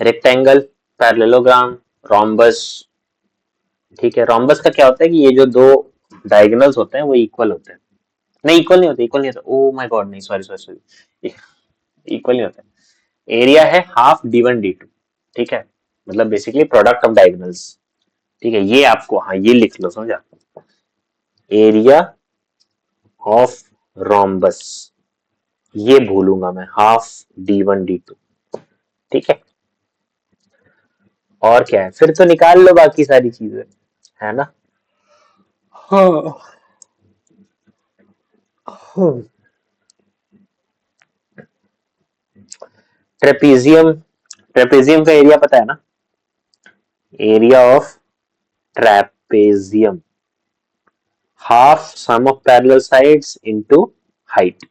रेक्टेंगल, पैरेललोग्राम, रोम्बस, ठीक है। रोम्बस का क्या होता है कि ये जो दो डायगोनल्स होते हैं वो इक्वल होते हैं, नहीं इक्वल नहीं होते, इक्वल नहीं होता, ओ माय गॉड, नहीं, सॉरी सॉरी सॉरी, इक्वल नहीं होता। एरिया है हाफ d1 d2, ठीक है, मतलब बेसिकली प्रोडक्ट ऑफ डायगोनल्स, ठीक है। ये आपको, हाँ ये लिख लो, समझा, एरिया ऑफ रोम्बस, ये भूलूंगा मैं, हाफ d1 d2, ठीक है। और क्या है, फिर तो निकाल लो बाकी सारी चीजें, है ना। हाँ। ट्रेपीजियम, ट्रेपीजियम का एरिया पता है ना, area of trapezium, half sum of parallel sides into height.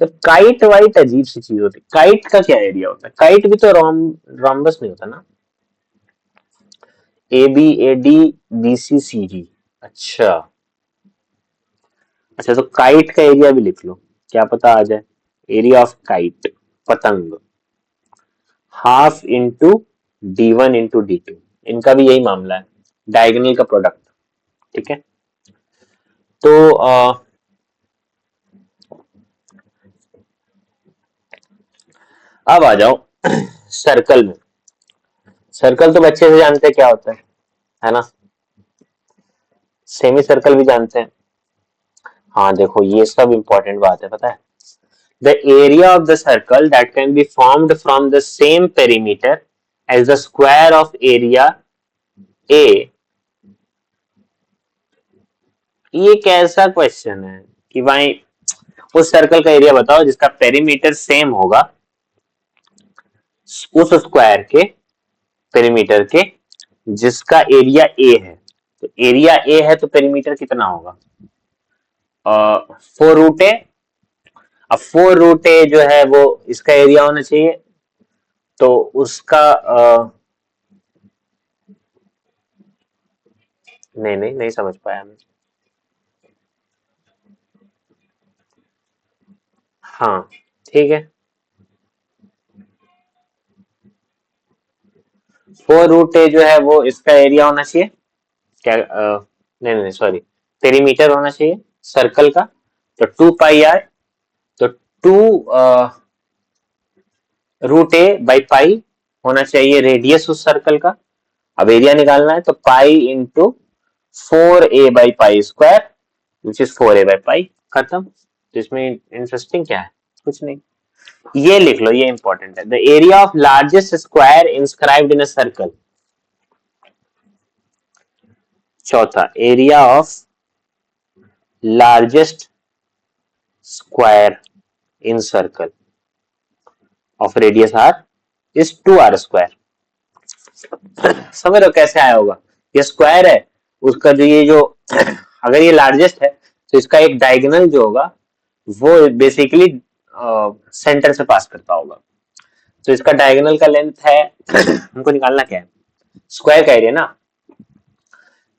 तो काइट वाइट अजीब सी चीज होती है, काइट का क्या एरिया होता है, काइट भी तो रोम्बस नहीं होता ना, A B, A D, B C, C D, अच्छा। अच्छा, तो काइट का एरिया भी लिख लो, क्या पता आ जाए, एरिया ऑफ काइट, पतंग, half into d1 into d2, इनका भी यही मामला है, डायगोनल का प्रोडक्ट, ठीक है। तो अब आ जाओ सर्कल में। सर्कल तो बच्चे से जानते हैं क्या होता है ना, सेमी सर्कल भी जानते हैं। हाँ देखो, ये सब इंपॉर्टेंट बात है, पता है, the area of the circle that can be formed from the same perimeter as the square of area A. ये कैसा क्वेश्चन है कि भाई उस सर्कल का एरिया बताओ जिसका पेरीमीटर सेम होगा उस स्क्वायर के पेरीमीटर के जिसका एरिया ए है। तो एरिया ए है तो पेरीमीटर कितना होगा, 4 रूट ए। अब 4 रूट ए जो है वो इसका एरिया होना चाहिए, तो उसका नहीं नहीं नहीं समझ पाया मैं। हाँ ठीक है, 4 रूट ए जो है वो इसका एरिया होना चाहिए, क्या नहीं नहीं सॉरी, पेरीमीटर होना चाहिए सर्कल का, तो 2 पाई आर, तो 2 रूट ए बाई पाई होना चाहिए रेडियस उस सर्कल का। अब एरिया निकालना है तो पाई इंटू 4a/पाई विच इज 4a/पाई, खत्म। तो इसमें इंटरेस्टिंग क्या है, कुछ नहीं, ये लिख लो, ये इंपॉर्टेंट है, the area of largest square inscribed in a circle. चौथा, area of largest square in circle of radius R is 2r²। समझ रहे हो कैसे आया होगा, ये स्क्वायर है, उसका जो ये जो अगर ये लार्जेस्ट है तो इसका एक डायगोनल जो होगा वो बेसिकली सेंटर से पास करता होगा। तो इसका डायगोनल का लेंथ है हमको निकालना क्या है, स्क्वायर का एरिया ना,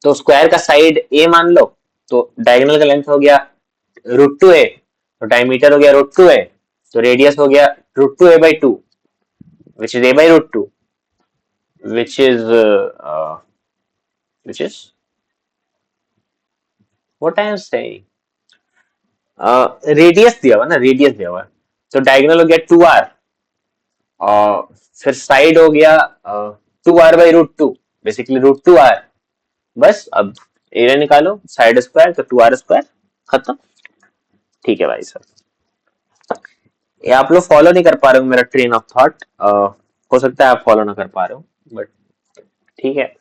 तो स्क्वायर का साइड ए मान लो, तो डायगोनल का लेंथ हो गया √2a, तो डायमीटर हो गया √2a, तो रेडियस हो गया √2a/2 which is a/√2, which is which is what I am saying, radius दिया हुआ ना, रेडियस दिया हुआ, तो डायगोनल हो गया 2r, और फिर साइड हो गया 2r/√2, बेसिकली √2r। बस अब एरिया निकालो, साइड स्क्वायर तो 2r², खत्म, ठीक है भाई साहब। ये आप लोग फॉलो नहीं कर पा रहे हो मेरा ट्रेन ऑफ थॉट, हो सकता है आप फॉलो ना कर पा रहे हो, बट ठीक है।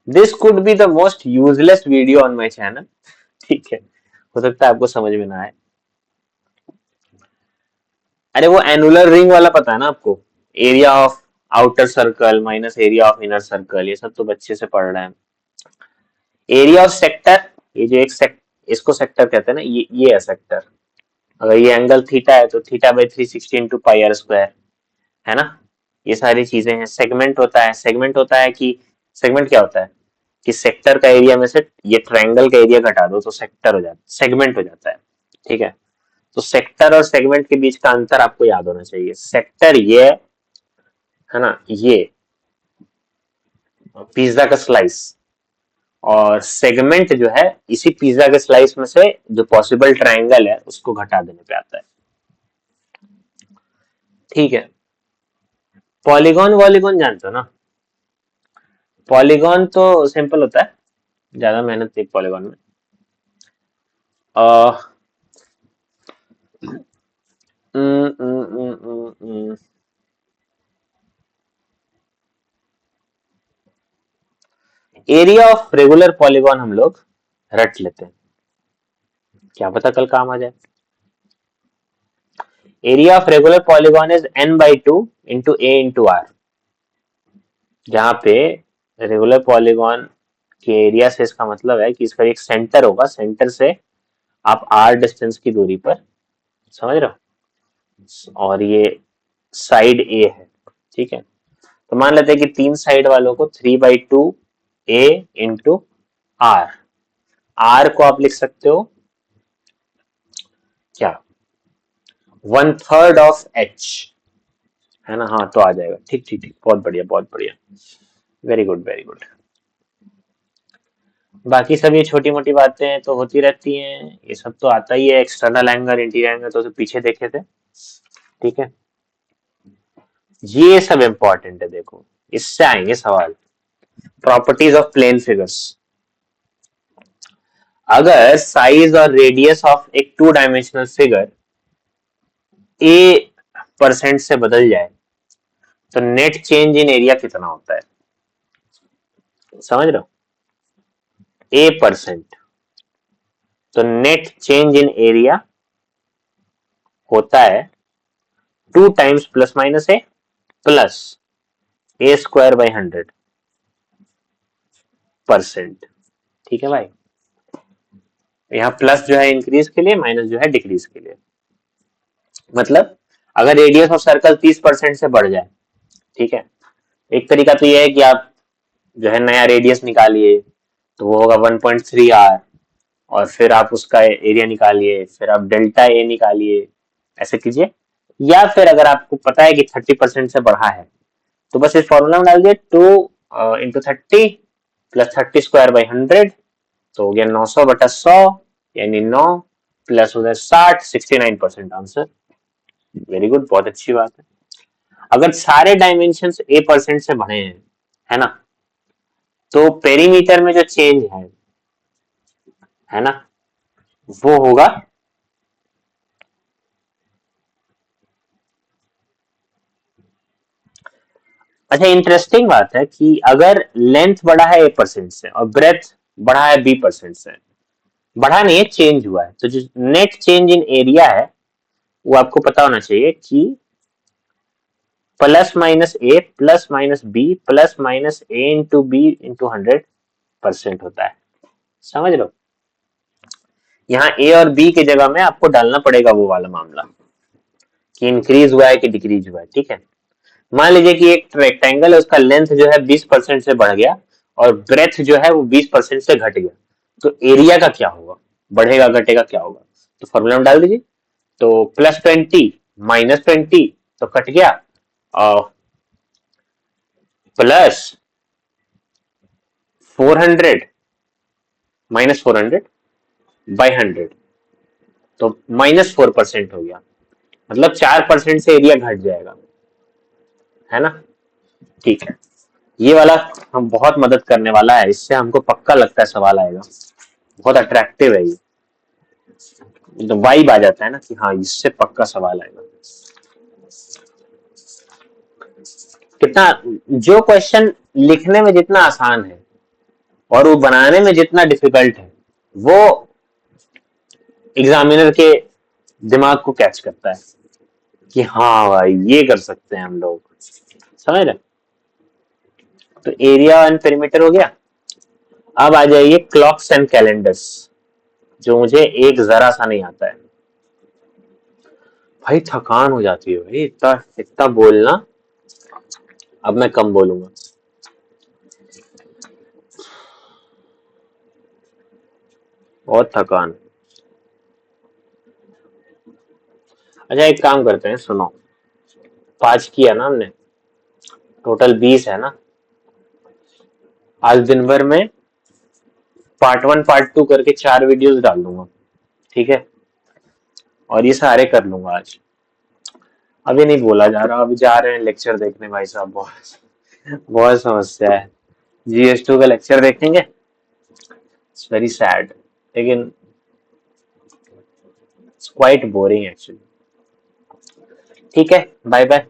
This could be the most useless video on my channel, ठीक है, हो सकता है आपको समझ में ना आए। अरे वो एनुलर रिंग वाला पता है ना आपको, area of outer circle minus area of inner circle, ये सब तो बच्चे से पढ़ रहे हैं। एरिया ऑफ सेक्टर, ये जो इसको सेक्टर कहते हैं ना, ये है सेक्टर। अगर ये एंगल थीटा है तो theta by 360 into pi R square, है ना। ये सारी चीजें हैं। सेगमेंट होता है, सेगमेंट होता है कि सेगमेंट क्या होता है कि सेक्टर का एरिया में से ये ट्रायंगल का एरिया घटा दो तो सेक्टर हो जाता है, सेगमेंट हो जाता है। ठीक है, तो सेक्टर और सेगमेंट के बीच का अंतर आपको याद होना चाहिए। सेक्टर ये है ना, ये पिज्जा का स्लाइस, और सेगमेंट जो है इसी पिज्जा के स्लाइस में से जो पॉसिबल ट्रायंगल है उसको घटा देने पे आता है। ठीक है, पॉलीगॉन वॉलीगॉन जानते हो ना। पॉलीगॉन तो सिंपल होता है, ज्यादा मेहनत नहीं पॉलीगॉन में। एरिया ऑफ रेगुलर पॉलीगॉन हम लोग रट लेते हैं, क्या पता कल काम आ जाए। Area of regular polygon is n/2 into A into R, जहां पे रेगुलर पॉलीगॉन के एरिया से इसका मतलब है कि इसका एक सेंटर होगा, सेंटर से आप r डिस्टेंस की दूरी पर, समझ रहे हो, और ये साइड a है। ठीक है, तो मान लेते हैं कि तीन साइड वालों को 3/2 a इंटू आर, आर को आप लिख सकते हो क्या, 1/3 ऑफ h, है ना। हाँ तो आ जाएगा, ठीक ठीक ठीक, बहुत बढ़िया बहुत बढ़िया, वेरी गुड वेरी गुड। बाकी सब ये छोटी मोटी बातें तो होती रहती हैं, ये सब तो आता ही है, एक्सटर्नल एंगल इंटीरियर एंगल तो पीछे देखे थे। ठीक है, ये सब इंपॉर्टेंट है, देखो इससे आएंगे सवाल। प्रॉपर्टीज ऑफ प्लेन फिगर्स, अगर साइज और रेडियस ऑफ एक टू डायमेंशनल फिगर a% से बदल जाए तो नेट चेंज इन एरिया कितना होता है, समझ रहे हो, a%, तो नेट चेंज इन एरिया होता है 2 times plus minus A plus A square by 100%। ठीक है भाई, यहाँ प्लस जो है इंक्रीज के लिए, माइनस जो है डिक्रीज के लिए। मतलब अगर रेडियस ऑफ सर्कल 30% से बढ़ जाए, ठीक है, एक तरीका तो यह है कि आप जो है नया रेडियस निकालिए, तो वो होगा 1.3 आर, और फिर आप उसका एरिया निकालिए, फिर आप डेल्टा ए निकालिए, ऐसे कीजिए। या फिर अगर आपको पता है कि 30% से बढ़ा है तो बस इस फॉर्मूला में डाल दिए 2 इंटू 30 प्लस 30 स्क्वायर बाई 100, तो हो गया 900/100, यानी 9 प्लस उधर 60, 69% आंसर। वेरी गुड, बहुत अच्छी बात है। अगर सारे डायमेंशन a% से बढ़े हैं, है ना, तो पेरीमीटर में जो चेंज है ना, वो होगा अच्छा, इंटरेस्टिंग बात है कि अगर लेंथ बढ़ा है a% से और ब्रेथ बढ़ा है b% से, बढ़ा नहीं है, चेंज हुआ है, तो जो नेट चेंज इन एरिया है वो आपको पता होना चाहिए कि plus minus A plus minus B plus minus A into B into 100% होता है, समझ लो। यहाँ ए और बी की जगह में आपको डालना पड़ेगा वो वाला मामला कि इंक्रीज हुआ है कि डिक्रीज हुआ है। ठीक है, मान लीजिए कि एक रेक्टेंगल है, उसका लेंथ जो है 20% से बढ़ गया और ब्रेथ जो है वो 20% से घट गया, तो एरिया का क्या होगा, बढ़ेगा घटेगा क्या होगा, तो फॉर्मूला में डाल दीजिए। तो +20 -20 तो कट गया, और प्लस 400 -400 बाई 100, तो -4% हो गया, मतलब 4% से एरिया घट जाएगा, है ना। ठीक है, ये वाला हम बहुत मदद करने वाला है, इससे हमको पक्का लगता है सवाल आएगा, बहुत अट्रैक्टिव है ये, तो वाइब आ जाता है ना कि हाँ इससे पक्का सवाल आएगा। कितना, जो क्वेश्चन लिखने में जितना आसान है और वो बनाने में जितना डिफिकल्ट है, वो एग्जामिनर के दिमाग को कैच करता है कि हाँ भाई ये कर सकते हैं हम लोग, समझ रहे? तो एरिया एंड पेरीमीटर हो गया। अब आ जाइए क्लॉक्स एंड कैलेंडर्स, जो मुझे एक जरा सा नहीं आता है। भाई थकान हो जाती है भाई, इतना इतना बोलना। अब मैं कम बोलूंगा। बहुत थकान। अच्छा एक काम करते हैं, सुनो। 5 किया ना हमने, टोटल 20 है ना। आज दिन भर में पार्ट 1 पार्ट 2 करके 4 वीडियोस डाल दूंगा, ठीक है। और ये सारे कर लूंगा आज। अभी नहीं बोला जा रहा, अभी जा रहे हैं लेक्चर देखने भाई साहब, बहुत बहुत समस्या है। GS2 का लेक्चर देखेंगे, इट्स वेरी सैड, लेकिन इट्स क्वाइट बोरिंग एक्चुअली। ठीक है, बाय बाय।